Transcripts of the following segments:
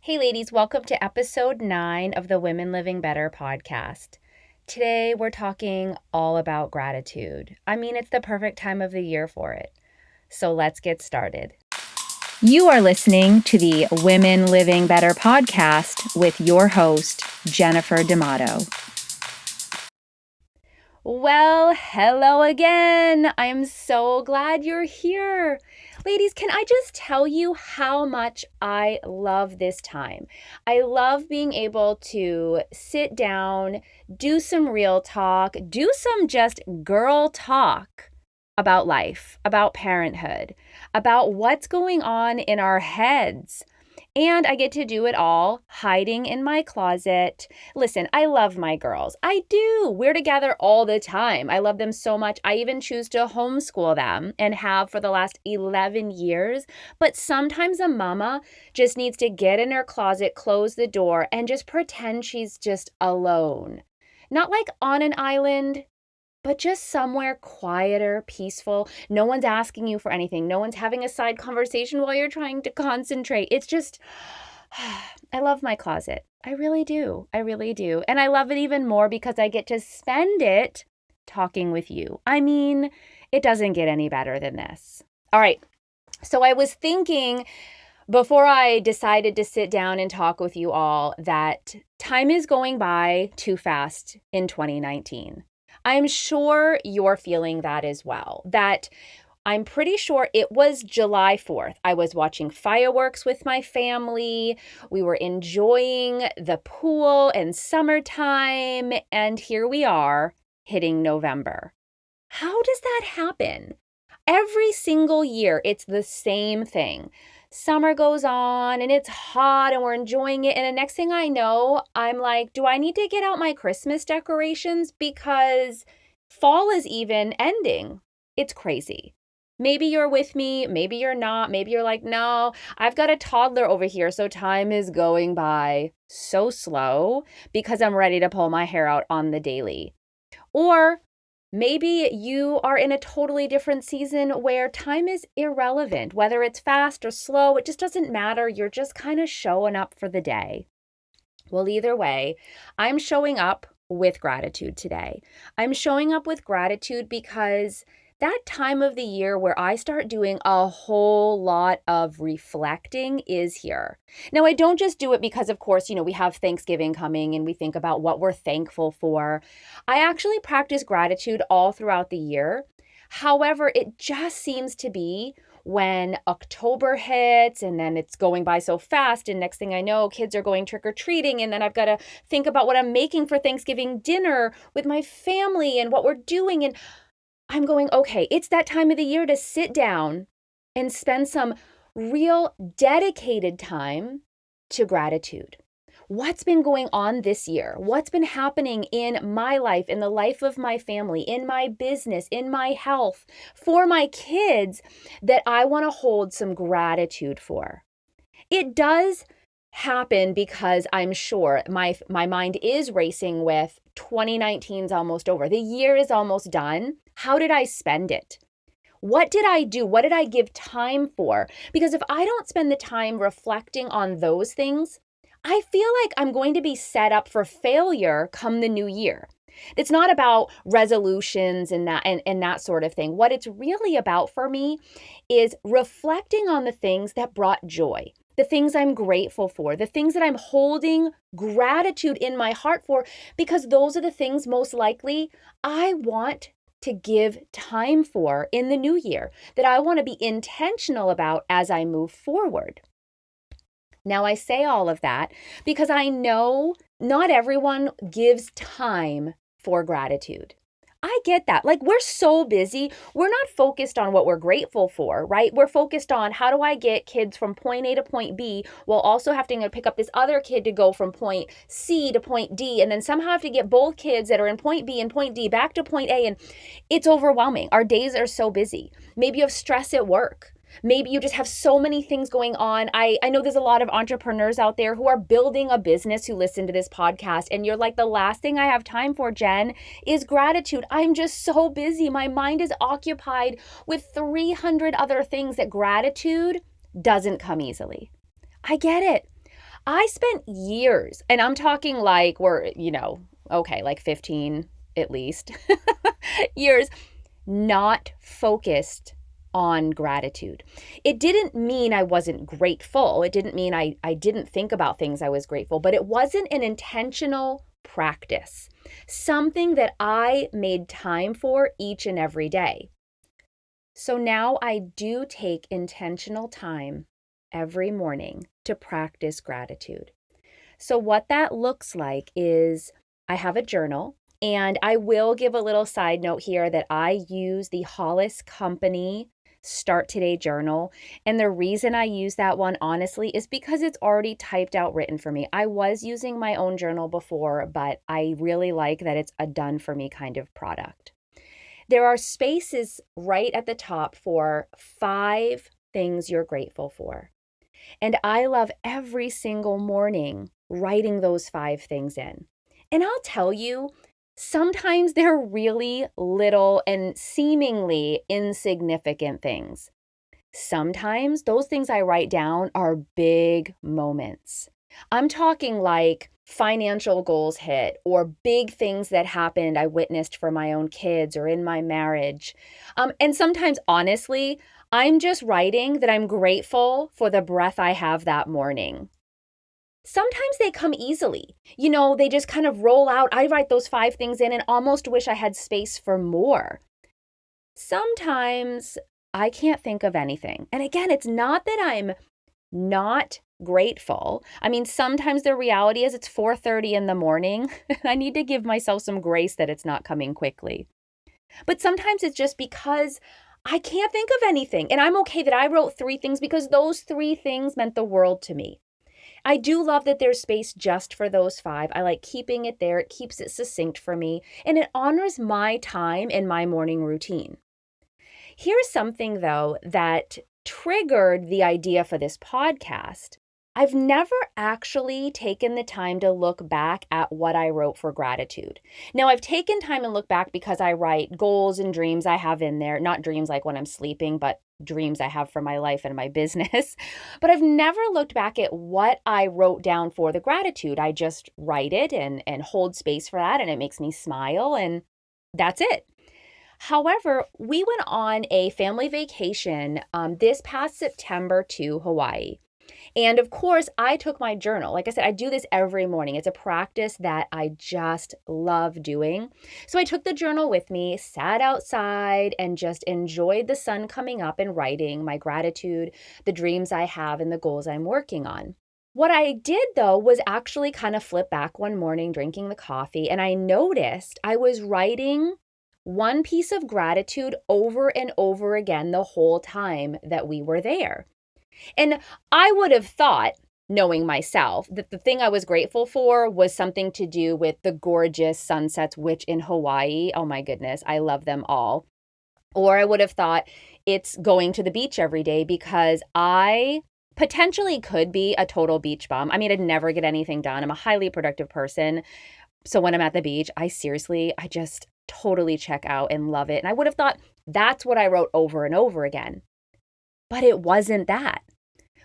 Hey, ladies, welcome to episode 9 of the Women Living Better podcast. Today, we're talking all about gratitude. I mean, it's the perfect time of the year for it. So let's get started. You are listening to the Women Living Better podcast with your host, Jennifer D'Amato. Well, hello again. I'm so glad you're here. Ladies, can I just tell you how much I love this time? I love being able to sit down, do some real talk, do some just girl talk about life, about parenthood, about what's going on in our heads. And I get to do it all hiding in my closet. Listen, I love my girls. I do. We're together all the time. I love them so much. I even choose to homeschool them and have for the last 11 years. But sometimes a mama just needs to get in her closet, close the door, and just pretend she's just alone. Not like on an island, but just somewhere quieter, peaceful. No one's asking you for anything. No one's having a side conversation while you're trying to concentrate. It's just, I love my closet. I really do. I really do. And I love it even more because I get to spend it talking with you. I mean, it doesn't get any better than this. All right. So I was thinking before I decided to sit down and talk with you all that time is going by too fast in 2019. I'm sure you're feeling that as well, that I'm pretty sure it was July 4th. I was watching fireworks with my family. We were enjoying the pool and summertime, and here we are hitting November. How does that happen? Every single year, it's the same thing. Summer goes on and it's hot and we're enjoying it. And the next thing I know, I'm like, do I need to get out my Christmas decorations? Because fall is even ending. It's crazy. Maybe you're with me. Maybe you're not. Maybe you're like, no, I've got a toddler over here. So time is going by so slow because I'm ready to pull my hair out on the daily. Or maybe you are in a totally different season where time is irrelevant, whether it's fast or slow, it just doesn't matter. You're just kind of showing up for the day. Well, either way, I'm showing up with gratitude today. I'm showing up with gratitude because that time of the year where I start doing a whole lot of reflecting is here. Now, I don't just do it because, of course, we have Thanksgiving coming and we think about what we're thankful for. I actually practice gratitude all throughout the year. However, it just seems to be when October hits and then it's going by so fast, and next thing I know, kids are going trick-or-treating, and then I've got to think about what I'm making for Thanksgiving dinner with my family and what we're doing. And I'm going, okay, it's that time of the year to sit down and spend some real dedicated time to gratitude. What's been going on this year? What's been happening in my life, in the life of my family, in my business, in my health, for my kids that I want to hold some gratitude for? It does happen because I'm sure my mind is racing with 2019's almost over. The year is almost done. How did I spend it? What did I do? What did I give time for? Because if I don't spend the time reflecting on those things, I feel like I'm going to be set up for failure come the new year. It's not about resolutions and that sort of thing. What it's really about for me is reflecting on the things that brought joy, the things I'm grateful for, the things that I'm holding gratitude in my heart for, because those are the things most likely I want to give time for in the new year, that I want to be intentional about as I move forward. Now, I say all of that because I know not everyone gives time for gratitude. I get that. Like, we're so busy. We're not focused on what we're grateful for, right? We're focused on how do I get kids from point A to point B while also having to pick up this other kid to go from point C to point D, and then somehow have to get both kids that are in point B and point D back to point A. And it's overwhelming. Our days are so busy. Maybe you have stress at work. Maybe you just have so many things going on. I know there's a lot of entrepreneurs out there who are building a business who listen to this podcast, and you're like, the last thing I have time for, Jen, is gratitude. I'm just so busy. My mind is occupied with 300 other things that gratitude doesn't come easily. I get it. I spent years, and I'm talking like okay, like 15 at least years, not focused on gratitude. It didn't mean I wasn't grateful. It didn't mean I didn't think about things I was grateful, but it wasn't an intentional practice, something that I made time for each and every day. So now I do take intentional time every morning to practice gratitude. So, what that looks like is I have a journal, and I will give a little side note here that I use the Hollis Company Start Today journal. And the reason I use that one, honestly, is because it's already typed out written for me. I was using my own journal before, but I really like that it's a done for me kind of product. There are spaces right at the top for 5 things you're grateful for. And I love every single morning writing those 5 things in. And I'll tell you, sometimes they're really little and seemingly insignificant things. Sometimes those things I write down are big moments. I'm talking like financial goals hit or big things that happened I witnessed for my own kids or in my marriage. And sometimes, honestly, I'm just writing that I'm grateful for the breath I have that morning. Sometimes they come easily. They just kind of roll out. I write those 5 things in and almost wish I had space for more. Sometimes I can't think of anything. And again, it's not that I'm not grateful. I mean, sometimes the reality is it's 4:30 in the morning. I need to give myself some grace that it's not coming quickly. But sometimes it's just because I can't think of anything. And I'm okay that I wrote 3 things because those 3 things meant the world to me. I do love that there's space just for those 5. I like keeping it there. It keeps it succinct for me, and it honors my time and my morning routine. Here's something, though, that triggered the idea for this podcast. I've never actually taken the time to look back at what I wrote for gratitude. Now, I've taken time and look back because I write goals and dreams I have in there, not dreams like when I'm sleeping, but dreams I have for my life and my business. But I've never looked back at what I wrote down for the gratitude. I just write it and hold space for that, and it makes me smile, and that's it. However, we went on a family vacation this past September to Hawaii. And of course, I took my journal. Like I said, I do this every morning. It's a practice that I just love doing. So I took the journal with me, sat outside, and just enjoyed the sun coming up and writing my gratitude, the dreams I have, and the goals I'm working on. What I did, though, was actually kind of flip back one morning drinking the coffee, and I noticed I was writing one piece of gratitude over and over again the whole time that we were there. And I would have thought, knowing myself, that the thing I was grateful for was something to do with the gorgeous sunsets, which in Hawaii, oh my goodness, I love them all. Or I would have thought it's going to the beach every day because I potentially could be a total beach bum. I mean, I'd never get anything done. I'm a highly productive person. So when I'm at the beach, I just totally check out and love it. And I would have thought that's what I wrote over and over again. But it wasn't that.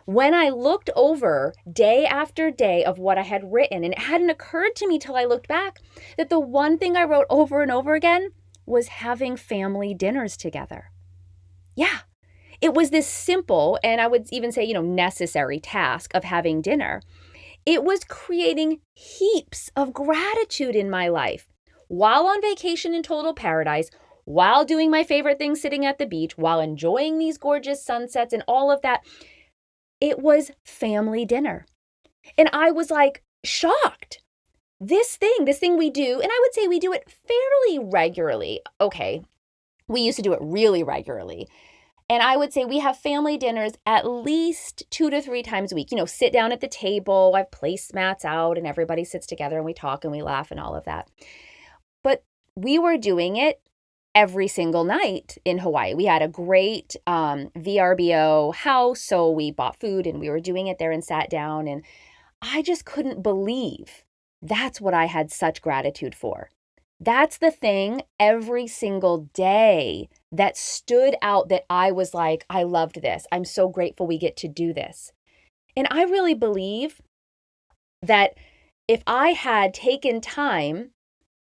When I looked over day after day of what I had written, and it hadn't occurred to me till I looked back that the one thing I wrote over and over again was having family dinners together. Yeah, it was this simple, and I would even say, necessary task of having dinner. It was creating heaps of gratitude in my life while on vacation in total paradise, while doing my favorite thing sitting at the beach, while enjoying these gorgeous sunsets and all of that. It was family dinner. And I was like shocked. This thing we do, and I would say we do it fairly regularly. Okay, we used to do it really regularly. And I would say we have family dinners at least 2 to 3 times a week. Sit down at the table, I have placemats out, and everybody sits together and we talk and we laugh and all of that. But we were doing it every single night in Hawaii. We had a great VRBO house, so we bought food and we were doing it there and sat down. And I just couldn't believe that's what I had such gratitude for. That's the thing every single day that stood out that I was like, I loved this. I'm so grateful we get to do this. And I really believe that if I had taken time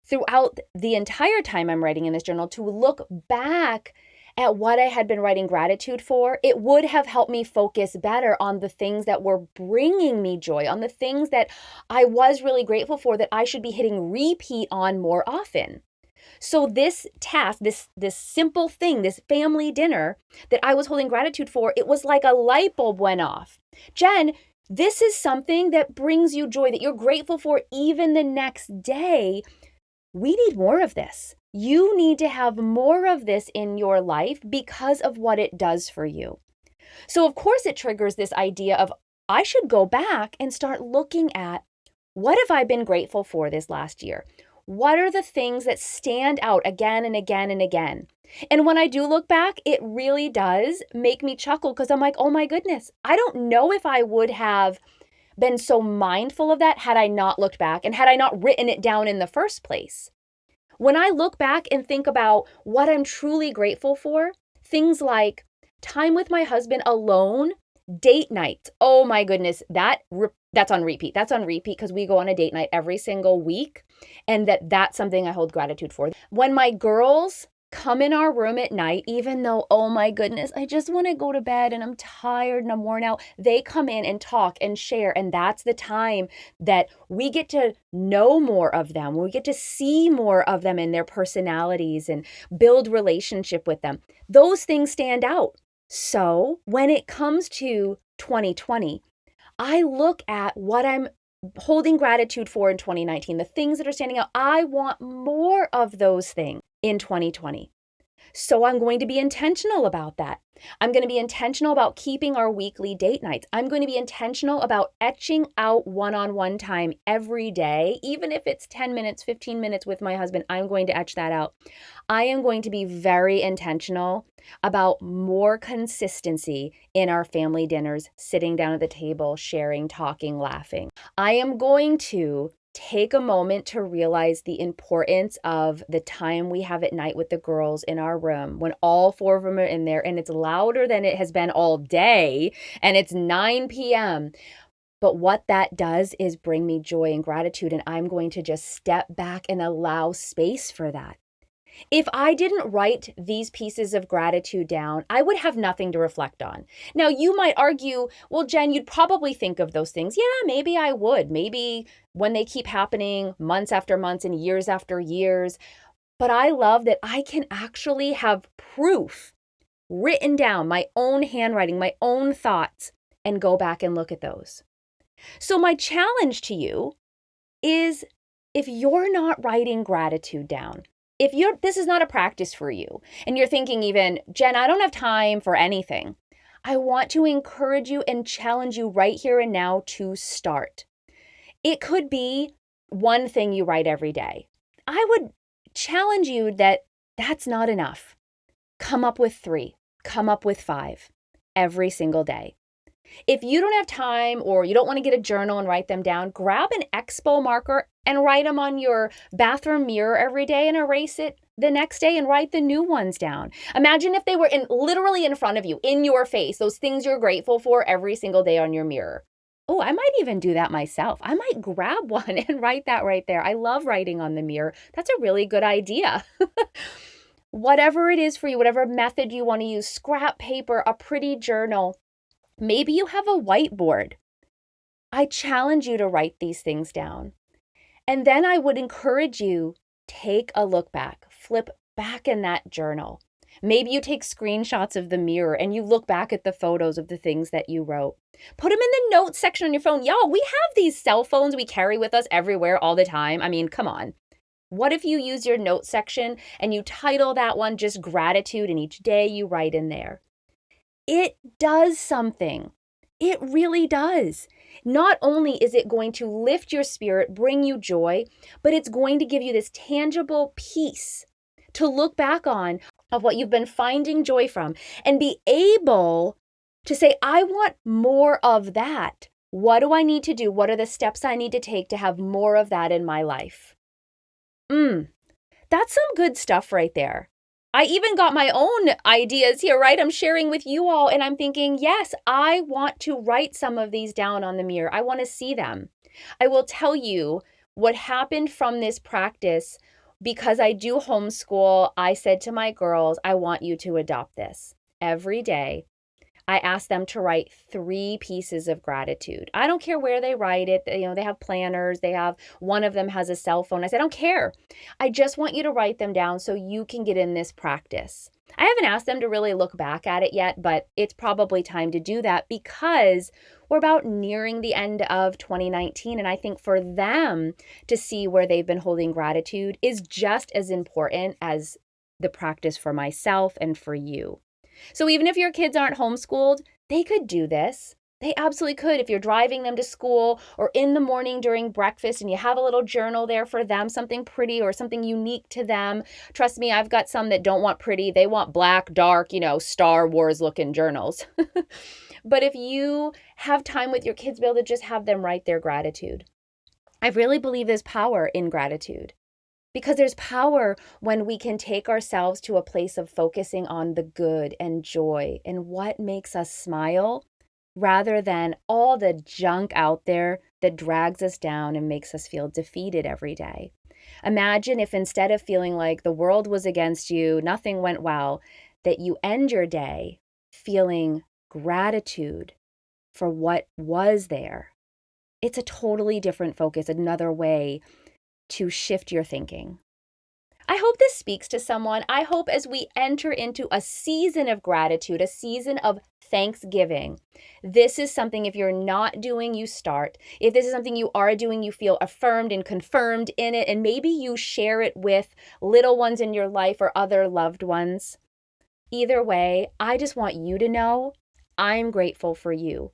throughout the entire time I'm writing in this journal to look back at what I had been writing gratitude for, it would have helped me focus better on the things that were bringing me joy, on the things that I was really grateful for that I should be hitting repeat on more often. So this task, this simple thing, this family dinner that I was holding gratitude for, it was like a light bulb went off. Jen, this is something that brings you joy, that you're grateful for even the next day. We need more of this. You need to have more of this in your life because of what it does for you. So of course it triggers this idea of I should go back and start looking at what have I been grateful for this last year? What are the things that stand out again and again and again? And when I do look back, it really does make me chuckle because I'm like, oh my goodness, I don't know if I would have been so mindful of that had I not looked back and had I not written it down in the first place. When I look back and think about what I'm truly grateful for, things like time with my husband alone, date night. Oh my goodness, that's on repeat. That's on repeat because we go on a date night every single week, and that's something I hold gratitude for. When my girls come in our room at night, even though, oh my goodness, I just want to go to bed and I'm tired and I'm worn out, they come in and talk and share. And that's the time that we get to know more of them. We get to see more of them and their personalities and build relationship with them. Those things stand out. So when it comes to 2020, I look at what I'm holding gratitude for in 2019, the things that are standing out. I want more of those things in 2020. So I'm going to be intentional about that. I'm going to be intentional about keeping our weekly date nights. I'm going to be intentional about etching out one-on-one time every day, even if it's 10 minutes, 15 minutes with my husband, I'm going to etch that out. I am going to be very intentional about more consistency in our family dinners, sitting down at the table, sharing, talking, laughing. I am going to take a moment to realize the importance of the time we have at night with the girls in our room when all four of them are in there and it's louder than it has been all day and it's 9 p.m. But what that does is bring me joy and gratitude, and I'm going to just step back and allow space for that. If I didn't write these pieces of gratitude down, I would have nothing to reflect on. Now, you might argue, well, Jen, you'd probably think of those things. Yeah, maybe I would. Maybe when they keep happening months after months and years after years. But I love that I can actually have proof written down, my own handwriting, my own thoughts, and go back and look at those. So my challenge to you is if you're not writing gratitude down, if this is not a practice for you and you're thinking even, Jen, I don't have time for anything, I want to encourage you and challenge you right here and now to start. It could be one thing you write every day. I would challenge you that that's not enough. Come up with 3, come up with 5 every single day. If you don't have time or you don't want to get a journal and write them down, grab an Expo marker and write them on your bathroom mirror every day and erase it the next day and write the new ones down. Imagine if they were literally in front of you, in your face, those things you're grateful for every single day on your mirror. Oh, I might even do that myself. I might grab one and write that right there. I love writing on the mirror. That's a really good idea. Whatever it is for you, whatever method you want to use, scrap paper, a pretty journal. Maybe you have a whiteboard. I challenge you to write these things down. And then I would encourage you, take a look back, flip back in that journal. Maybe you take screenshots of the mirror and you look back at the photos of the things that you wrote. Put them in the notes section on your phone. Y'all, we have these cell phones we carry with us everywhere all the time. I mean, come on. What if you use your notes section and you title that one just gratitude and each day you write in there? It does something. It really does. Not only is it going to lift your spirit, bring you joy, but it's going to give you this tangible peace to look back on of what you've been finding joy from and be able to say, I want more of that. What do I need to do? What are the steps I need to take to have more of that in my life? That's some good stuff right there. I even got my own ideas here, right? I'm sharing with you all, and I'm thinking, yes, I want to write some of these down on the mirror. I want to see them. I will tell you what happened from this practice. Because I do homeschool, I said to my girls, I want you to adopt this. Every day, I asked them to write 3 pieces of gratitude. I don't care where they write it. They have planners. One of them has a cell phone. I said, I don't care. I just want you to write them down so you can get in this practice. I haven't asked them to really look back at it yet, but it's probably time to do that because we're about nearing the end of 2019. And I think for them to see where they've been holding gratitude is just as important as the practice for myself and for you. So even if your kids aren't homeschooled, they could do this. They absolutely could. If you're driving them to school or in the morning during breakfast and you have a little journal there for them, something pretty or something unique to them. Trust me, I've got some that don't want pretty. They want black, dark, Star Wars looking journals. But if you have time with your kids, be able to just have them write their gratitude. I really believe there's power in gratitude. Because there's power when we can take ourselves to a place of focusing on the good and joy and what makes us smile rather than all the junk out there that drags us down and makes us feel defeated every day. Imagine if instead of feeling like the world was against you, nothing went well, that you end your day feeling gratitude for what was there. It's a totally different focus, another way to shift your thinking. I hope this speaks to someone. I hope as we enter into a season of gratitude, a season of thanksgiving, this is something, if you're not doing, you start. If this is something you are doing, you feel affirmed and confirmed in it, and maybe you share it with little ones in your life or other loved ones. Either way, I just want you to know I'm grateful for you,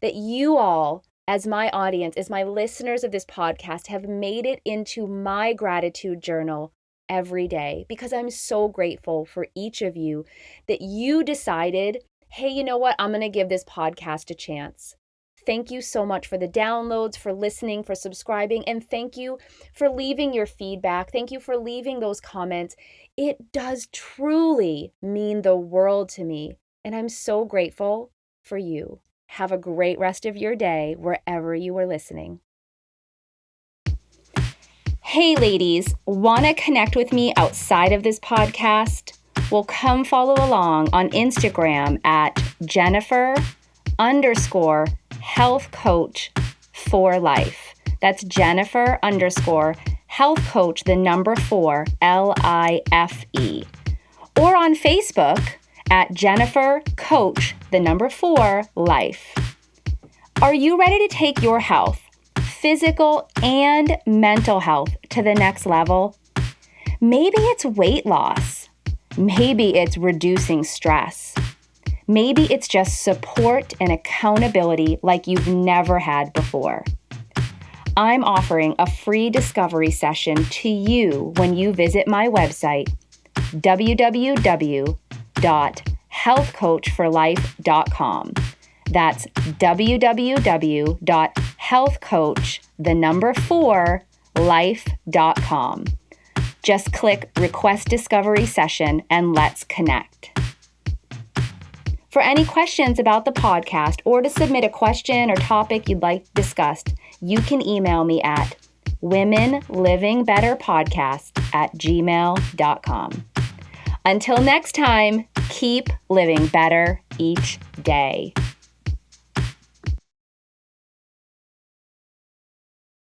that you all, as my audience, as my listeners of this podcast, have made it into my gratitude journal every day because I'm so grateful for each of you that you decided, hey, you know what? I'm going to give this podcast a chance. Thank you so much for the downloads, for listening, for subscribing, and thank you for leaving your feedback. Thank you for leaving those comments. It does truly mean the world to me, and I'm so grateful for you. Have a great rest of your day wherever you are listening. Hey ladies, want to connect with me outside of this podcast? Well, come follow along on Instagram at Jennifer_health coach for life. That's Jennifer_health coach, the number 4, LIFE. Or on Facebook at Jennifer Coach, the number 4, Life. Are you ready to take your health, physical and mental health, to the next level? Maybe it's weight loss. Maybe it's reducing stress. Maybe it's just support and accountability like you've never had before. I'm offering a free discovery session to you when you visit my website, www.healthcoachforlife.com. That's www.healthcoach4life.com. Just click Request Discovery Session and let's connect. For any questions about the podcast or to submit a question or topic you'd like discussed, you can email me at womenlivingbetterpodcast@gmail.com. Until next time, keep living better each day.